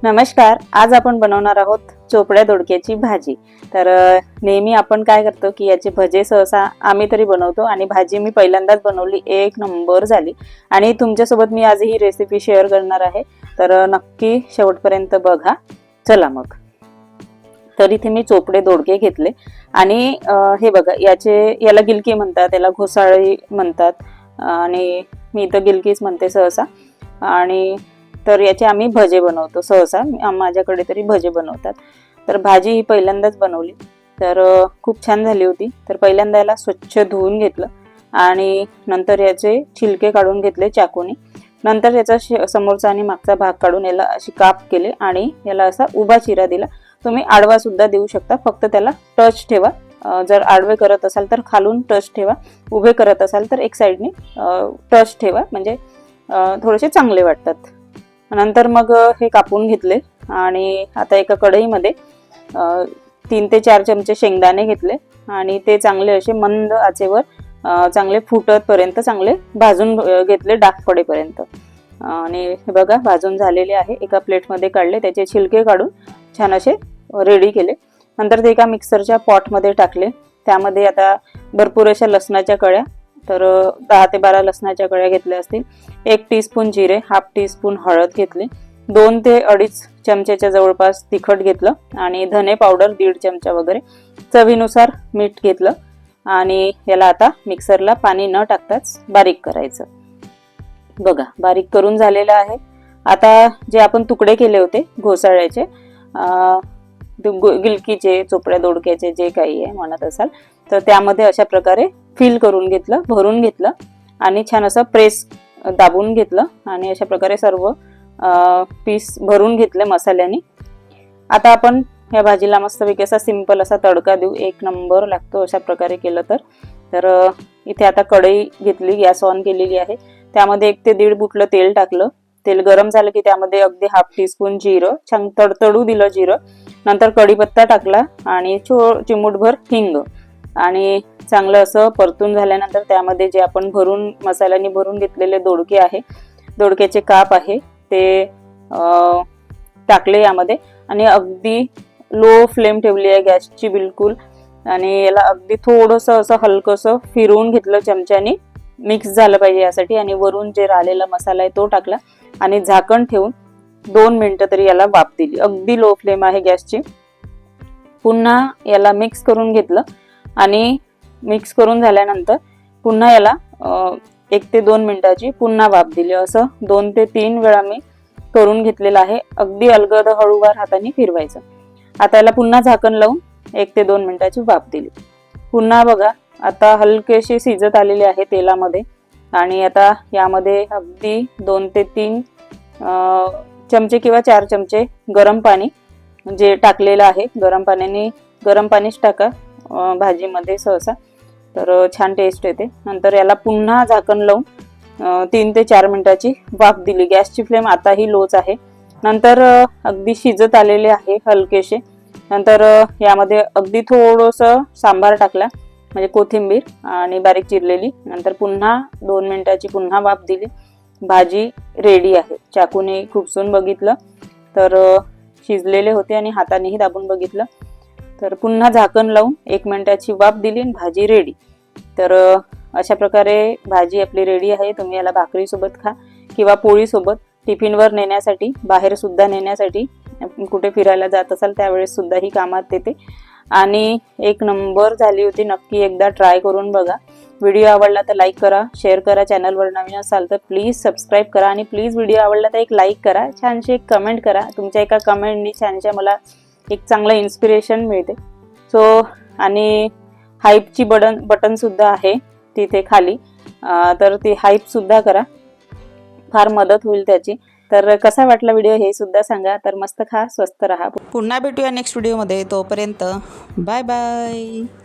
नमस्कार। आज आपण बनवणार आहोत चोपड्या दोडक्याची भाजी। तर नेहमी आपण काय करतो की याचे भजे सहसा आम्ही तरी बनवतो आणि भाजी मी पहिल्यांदाच बनवली, एक नंबर झाली आणि तुमच्यासोबत मी आज ही रेसिपी शेअर करणार आहे। तर नक्की शेवटपर्यंत बघा। चला मग। तर इथे मी चोपडे दोडके घेतले आणि हे बघा, याला गिलकी म्हणतात, याला घोसाळी म्हणतात आणि मी इथं गिलकीच म्हणते सहसा। आणि तर याचे आम्ही भजे बनवतो सहसा, माझ्याकडे तरी भजे बनवतात। तर भाजी ही पहिल्यांदाच बनवली, तर खूप छान झाली होती। तर पहिल्यांदा याला स्वच्छ धुवून घेतलं आणि नंतर याचे छिलके काढून घेतले चाकूने। नंतर याचा समोरचा आणि मागचा भाग काढून याला अशी काप केले आणि याला असा उभा चिरा दिला। तुम्ही आडवा सुद्धा देऊ शकता, फक्त त्याला टच ठेवा। जर आडवे करत असाल तर खालून टच ठेवा, उभे करत असाल तर एक साइडने टच ठेवा, म्हणजे थोडेसे चांगले वाटतात। नंतर मग हे कापून घेतले आणि आता एका कढईमध्ये 3 ते 4 चमचे शेंगदाणे घेतले आणि ते चांगले असे मंद आचेवर चांगले फुटत पर्यंत चांगले भाजून घेतले, डाग पडेपर्यंत। आणि हे बघा भाजून झालेले आहे। एका प्लेटमध्ये काढले, त्याचे छिलके काढून छान असे रेडी केले। नंतर ते एका मिक्सरच्या पॉटमध्ये टाकले। त्यामध्ये आता भरपूर अशा लसणाच्या कळ्या, तर 10 ते 12 लसणाच्या कळ्या घेतल्या असतील, 1 टीस्पून जिरे, हाफ टीस्पून हळद घेतले, 2 ते 2.5 चमच्याच्या जवळपास तिखट घेतलं आणि धने पावडर 1.5 चमचा वगैरे, चवीनुसार मीठ घेतलं आणि याला आता मिक्सरला पाणी न टाकताच बारीक करायचं। बघा बारीक करून झालेलं आहे। आता जे आपण तुकडे केले होते घोसाळ्याचे, गिलकीचे, चोपड्या दोडक्याचे, जे काही आहे म्हणत असाल, तर त्यामध्ये अशा प्रकारे फिल करून घेतलं, भरून घेतलं आणि छान असं प्रेस दाबून घेतलं आणि अशा प्रकारे सर्व पीस भरून घेतले मसाल्याने। आता आपण या भाजीला मस्तपैकी असा सिंपल असा तडका देऊ, एक नंबर लागतो अशा प्रकारे केलं तर। इथे आता कढई घेतली, गॅस ऑन केलेली आहे, त्यामध्ये 1 ते 1.5 बुटलं तेल टाकलं। तेल गरम झालं की त्यामध्ये अगदी हाफ टीस्पून जिरं, छान तडतडू दिलं जिरं। नंतर कढीपत्ता टाकला आणि चिमूटभर हिंग आणि चांगलं असं परतून झाल्यानंतर त्यामध्ये जे आपण मसाल्याने भरून घेतलेले दोडके आहे, दोडक्याचे काप आहे, ते टाकले यामध्ये आणि अगदी लो फ्लेम ठेवली आहे गॅसची बिलकुल। आणि याला अगदी थोडंसं असं हलकंसं फिरवून घेतलं चमच्याने, मिक्स झालं पाहिजे यासाठी। आणि वरून जे राहिलेला मसाला आहे तो टाकला आणि झाकण ठेवून 2 मिनिटं तरी याला वाफ दिली, अगदी लो फ्लेम आहे गॅसची। पुन्हा याला मिक्स करून घेतलं आणि मिक्स करून झाल्यानंतर पुन्हा याला 1 ते 2 मिनिटाची पुन्हा वाफ दिली। असं 2 ते 3 वेळा मी करून घेतलेलं आहे, अगदी अलगद हळूवार हाताने फिरवायचं। आता याला पुन्हा झाकण लावून 1 ते 2 मिनिटाची वाफ दिली। पुन्हा बघा आता हलकेशी शिजत आलेले आहे तेलामध्ये आणि आता यामध्ये अगदी 2 ते 3 चमचे किंवा 4 चमचे गरम पाणी जे टाकलेलं आहे, गरम पाणीच टाका भाजीमध्ये सहसा, तर छान टेस्ट येते। नंतर याला पुन्हा झाकण लावून 3 ते 4 मिनिटाची वाफ दिली, गॅसची फ्लेम आताही लोच आहे। नंतर अगदी शिजत आलेले आहे हलकेसे। नंतर यामध्ये अगदी थोडंसं सांबार टाकला, म्हणजे कोथिंबीर आणि बारीक चिरलेली। नंतर पुन्हा 2 मिनिटाची पुन्हा वाफ दिली, भाजी रेडी आहे। चाकूने खुपसून बघितलं तर शिजलेले होते आणि हातानेही दाबून बघितलं, तर पुन्हा झाकण लावून 1 मिनिटाची वाफ दिली आणि भाजी रेडी। तर अशा प्रकारे भाजी आपली रेडी आहे। तुम्ही याला भाकरीसोबत खा किंवा पोळीसोबत, टिफिनवर नेण्यासाठी, बाहेर सुद्धा नेण्यासाठी, कुठे फिरायला जात असाल त्यावेळेस सुद्धा ही कामात येते आणि एक नंबर झाली होती। नक्की एकदा ट्राय करून बघा। व्हिडिओ आवडला तर लाईक करा, शेअर करा, चॅनलवर नवीन असाल तर प्लीज सबस्क्राईब करा आणि प्लीज व्हिडिओ आवडला तर एक लाईक करा, छानशी एक कमेंट करा। तुमच्या एका कमेंटनी छानशा मला एक चांगलं इन्स्पिरेशन मिळते। सो आणि हाईपची बटन सुद्धा आहे तिथे खाली, तर ती हाईप सुद्धा करा, फार मदत होईल त्याची। तर कसा वाटला व्हिडिओ हे सुद्धा सांगा। तर मस्त खा, स्वस्त रहा। पुन्हा भेटूया नेक्स्ट व्हिडिओमध्ये, तोपर्यंत बाय बाय।